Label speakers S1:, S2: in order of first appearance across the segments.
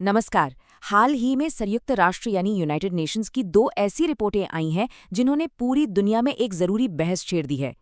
S1: नमस्कार। हाल ही में संयुक्त राष्ट्र यानी यूनाइटेड नेशंस की दो ऐसी रिपोर्टें आई हैं जिन्होंने पूरी दुनिया में एक जरूरी बहस छेड़ दी है।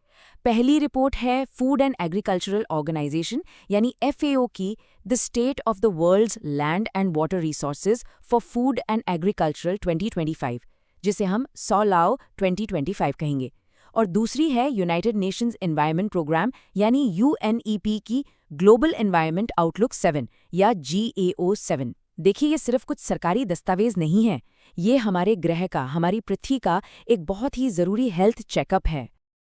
S1: पहली रिपोर्ट है फूड एंड एग्रीकल्चरल ऑर्गेनाइजेशन यानी FAO की the state of the world's land and water resources for food and agricultural 2025, जिसे हम सौलाओ 2025 कहेंगे। और दूसरी है यूनाइटेड नेशंस एनवायरनमेंट प्रोग्राम यानी UNEP की ग्लोबल एनवायरनमेंट आउटलुक 7 या GAO 7। देखिए, ये सिर्फ कुछ सरकारी दस्तावेज नहीं है, ये हमारे ग्रह का, हमारी पृथ्वी का एक बहुत ही जरूरी हेल्थ चेकअप है।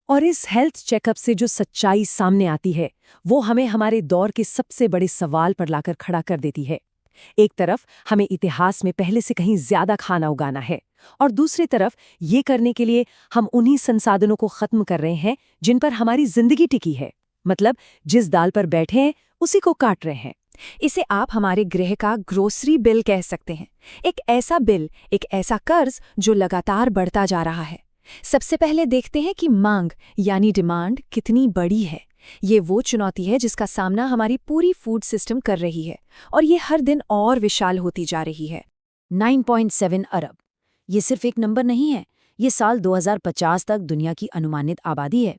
S2: और इस हेल्थ चेकअप से जो सच्चाई सामने आती है वो हमें हमारे दौर के सबसे बड़े सवाल पर लाकर खड़ा कर देती है। एक तरफ हमें इतिहास में पहले से कहीं ज्यादा खाना उगाना है और दूसरी तरफ ये करने के लिए हम उन्हीं संसाधनों को खत्म कर रहे हैं जिन पर हमारी जिंदगी टिकी है। मतलब जिस दाल पर बैठे हैं उसी को काट रहे हैं।
S1: इसे आप हमारे ग्रह का ग्रोसरी बिल कह सकते हैं। एक ऐसा बिल, एक ऐसा कर्ज जो लगातार बढ़ता जा रहा है। सबसे पहले देखते हैं कि मांग यानी डिमांड कितनी बड़ी है। ये वो चुनौती है जिसका सामना हमारी पूरी फूड सिस्टम कर रही है और ये हर दिन और विशाल होती जा रही है।
S3: 9.7 अरब। ये सिर्फ एक नंबर नहीं है, ये साल 2050 तक दुनिया की अनुमानित आबादी है।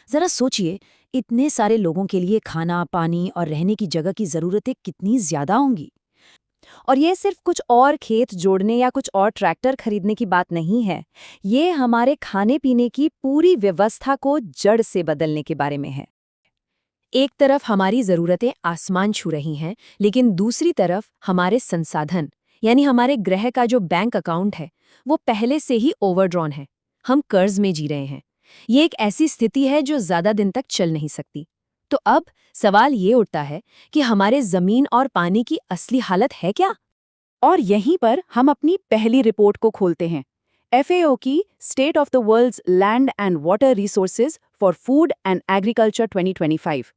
S3: जरा सोचिए, इतने सारे लोगों के लिए खाना, पानी और रहने की जगह की ज़रूरतें कितनी ज़्यादा होंगी।
S2: और ये सिर्फ कुछ और खेत जोड़ने या कुछ और ट्रैक्टर खरीदने की बात नहीं है, ये हमारे खाने पीने की पूरी व्यवस्था को जड़ से बदलने के बारे में है।
S1: एक तरफ हमारी ज़रूरतें आसमान छू रही हैं, लेकिन दूसरी तरफ हमारे संसाधन यानी हमारे ग्रह का जो बैंक अकाउंट है वो पहले से ही ओवरड्रॉन है। हम कर्ज में जी रहे हैं। ये एक ऐसी स्थिति है जो ज़्यादा दिन तक चल नहीं सकती। तो अब सवाल ये उठता है कि हमारे ज़मीन और पानी की असली हालत है क्या?
S2: और यहीं पर हम अपनी पहली रिपोर्ट को खोलते हैं, FAO की state of the world's land and water resources for food and agriculture 2025।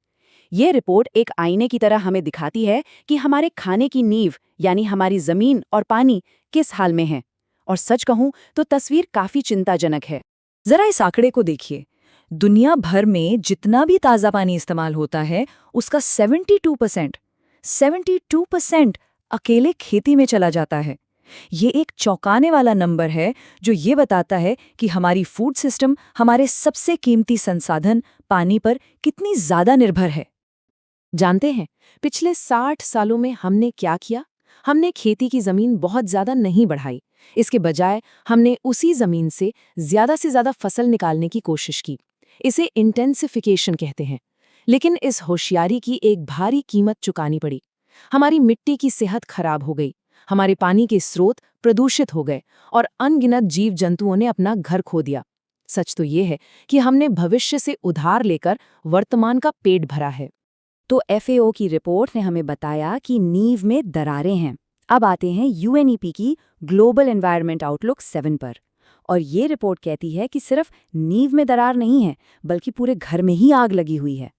S2: ये रिपोर्ट एक आईने की तरह हमें दिखाती है कि हमारे खाने की नींव यानी हमारी जमीन और पानी किस हाल में है। और सच कहूं तो तस्वीर काफी चिंताजनक है। जरा इस आंकड़े को देखिए। दुनिया भर में जितना भी ताज़ा पानी इस्तेमाल होता है उसका 72% अकेले खेती में चला जाता है। ये एक चौंकाने वाला नंबर है जो ये बताता है कि हमारी फूड सिस्टम हमारे सबसे कीमती संसाधन पानी पर कितनी ज़्यादा निर्भर है। जानते हैं, पिछले 60 सालों में हमने क्या किया? हमने खेती की ज़मीन बहुत ज़्यादा नहीं बढ़ाई। इसके बजाय हमने उसी ज़मीन से ज़्यादा फसल निकालने की कोशिश की। इसे इंटेंसिफिकेशन कहते हैं। लेकिन इस होशियारी की एक भारी कीमत चुकानी पड़ी। हमारी मिट्टी की सेहत खराब हो गई, हमारे पानी के स्रोत प्रदूषित हो गए और अनगिनत जीव जंतुओं ने अपना घर खो दिया। सच तो ये है कि हमने भविष्य से उधार लेकर वर्तमान का पेट भरा है।
S3: तो FAO की रिपोर्ट ने हमें बताया कि नींव में दरारें हैं। अब आते हैं UNEP की ग्लोबल एनवायरनमेंट आउटलुक 7 पर। और ये रिपोर्ट कहती है कि सिर्फ नींव में दरार नहीं है, बल्कि पूरे घर में ही आग लगी हुई है।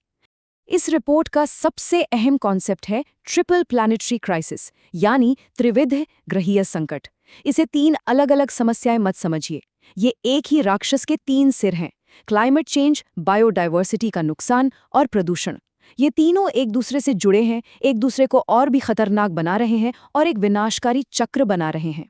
S2: इस रिपोर्ट का सबसे अहम कॉन्सेप्ट है ट्रिपल प्लैनेटरी क्राइसिस यानी त्रिविध ग्रहीय संकट। इसे 3 अलग-अलग समस्याएं मत समझिए। ये एक ही राक्षस के 3 सिर हैं: क्लाइमेट चेंज, बायोडाइवर्सिटी का नुकसान और प्रदूषण। ये तीनों एक दूसरे से जुड़े हैं, एक दूसरे को और भी खतरनाक बना रहे हैं और एक विनाशकारी चक्र बना रहे हैं।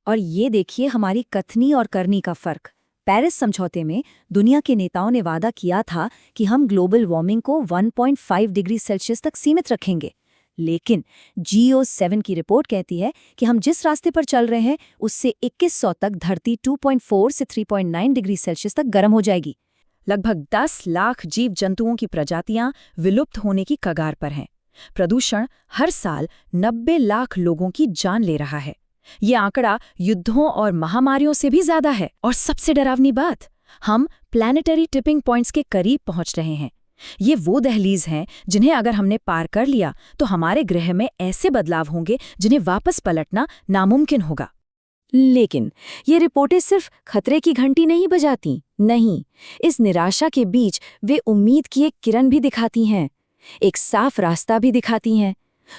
S3: और ये देखिए हमारी कथनी और करनी का फर्क। पेरिस समझौते में दुनिया के नेताओं ने वादा किया था कि हम ग्लोबल वार्मिंग को 1.5 डिग्री सेल्सियस तक सीमित रखेंगे। लेकिन GAO 7 की रिपोर्ट कहती है कि हम जिस रास्ते पर चल रहे हैं उससे 2100 तक धरती 2.4 से 3.9 डिग्री सेल्सियस तक गर्म हो जाएगी।
S1: लगभग 10 लाख जीव जंतुओं की प्रजातियां विलुप्त होने की कगार पर हैं। प्रदूषण हर साल 90 लाख लोगों की जान ले रहा है। ये आंकड़ा युद्धों और महामारियों से भी ज्यादा है। और सबसे डरावनी बात, हम प्लैनेटरी टिपिंग पॉइंट्स के करीब पहुंच रहे हैं। ये वो दहलीज हैं जिन्हें अगर हमने पार कर लिया तो हमारे ग्रह में ऐसे बदलाव होंगे जिन्हें वापस पलटना नामुमकिन होगा।
S3: लेकिन ये रिपोर्टें सिर्फ खतरे की घंटी नहीं बजाती। नहीं, इस निराशा के बीच वे उम्मीद की एक किरण भी दिखाती हैं, एक साफ रास्ता भी दिखाती हैं।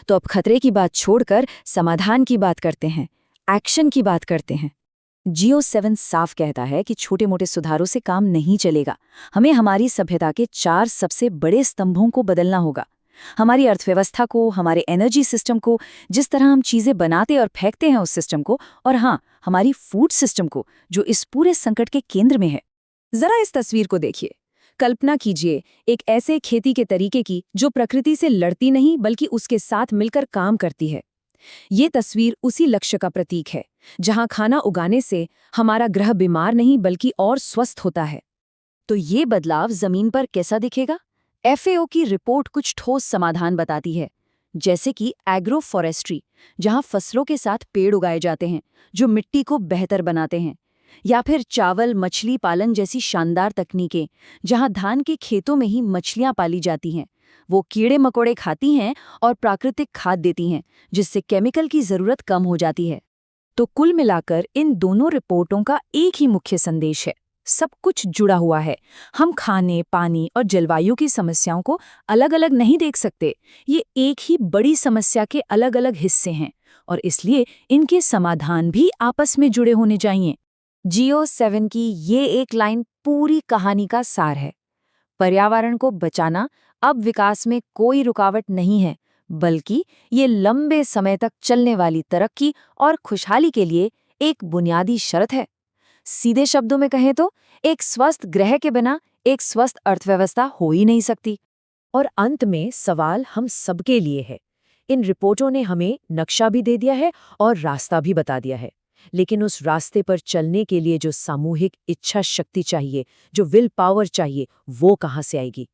S3: तो अब खतरे की बात छोड़कर समाधान की बात करते हैं, एक्शन की बात करते हैं। GAO 7 साफ कहता है कि छोटे मोटे सुधारों से काम नहीं चलेगा। हमें हमारी सभ्यता के 4 सबसे बड़े स्तंभों को बदलना होगा।
S2: हमारी अर्थव्यवस्था को, हमारे एनर्जी सिस्टम को, जिस तरह हम चीज़ें बनाते और फेंकते हैं उस सिस्टम को, और हाँ, हमारी फूड सिस्टम को, जो इस पूरे संकट के केंद्र में है।
S3: जरा इस तस्वीर को देखिए। कल्पना कीजिए एक ऐसे खेती के तरीके की जो प्रकृति से लड़ती नहीं बल्कि उसके साथ मिलकर काम करती है। ये तस्वीर उसी लक्ष्य का प्रतीक है, जहां खाना उगाने से हमारा ग्रह बीमार नहीं बल्कि और स्वस्थ होता है।
S1: तो ये बदलाव जमीन पर कैसा दिखेगा? एफएओ की रिपोर्ट कुछ ठोस समाधान बताती है, जैसे कि एग्रो फॉरेस्ट्री, जहां फसलों के साथ पेड़ उगाए जाते हैं जो मिट्टी को बेहतर बनाते हैं, या फिर चावल मछली पालन जैसी शानदार तकनीकें, जहां धान के खेतों में ही मछलियां पाली जाती हैं। वो कीड़े मकोड़े खाती हैं और प्राकृतिक खाद देती हैं, जिससे केमिकल की जरूरत कम हो जाती है।
S2: तो कुल मिलाकर इन दोनों रिपोर्टों का एक ही मुख्य संदेश है, सब कुछ जुड़ा हुआ है। हम खाने, पानी और जलवायु की समस्याओं को अलग अलग नहीं देख सकते। ये एक ही बड़ी समस्या के अलग अलग हिस्से हैं और इसलिए इनके समाधान भी आपस में जुड़े होने चाहिए।
S1: Geo7 की ये एक लाइन पूरी कहानी का सार है। पर्यावरण को बचाना अब विकास में कोई रुकावट नहीं है, बल्कि ये लंबे समय तक चलने वाली तरक्की और खुशहाली के लिए एक बुनियादी शर्त है। सीधे शब्दों में कहें तो एक स्वस्थ ग्रह के बिना एक स्वस्थ अर्थव्यवस्था हो ही नहीं सकती।
S2: और अंत में सवाल हम सबके लिए है। इन रिपोर्टों ने हमें नक्शा भी दे दिया है और रास्ता भी बता दिया है, लेकिन उस रास्ते पर चलने के लिए जो सामूहिक इच्छा शक्ति चाहिए, जो विल पावर चाहिए, वो कहाँ से आएगी?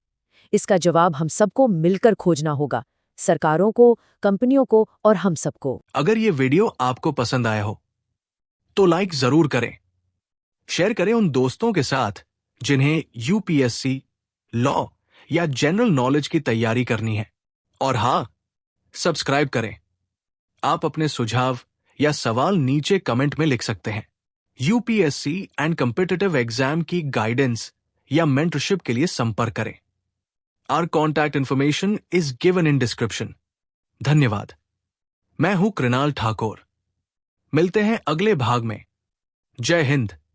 S2: इसका जवाब हम सबको मिलकर खोजना होगा, सरकारों को, कंपनियों को और हम सबको।
S4: अगर ये वीडियो आपको पसंद आया हो तो लाइक जरूर करें, शेयर करें उन दोस्तों के साथ जिन्हें यूपीएससी, लॉ या जनरल नॉलेज की तैयारी करनी है, और हाँ, सब्सक्राइब करें। आप अपने सुझाव या सवाल नीचे कमेंट में लिख सकते हैं। यूपीएससी एंड कॉम्पिटिटिव एग्जाम की गाइडेंस या मेंटरशिप के लिए संपर्क करें। Our contact information is given in description. धन्यवाद। मैं हूं कृणाल ठाकुर। मिलते हैं अगले भाग में। जय हिंद।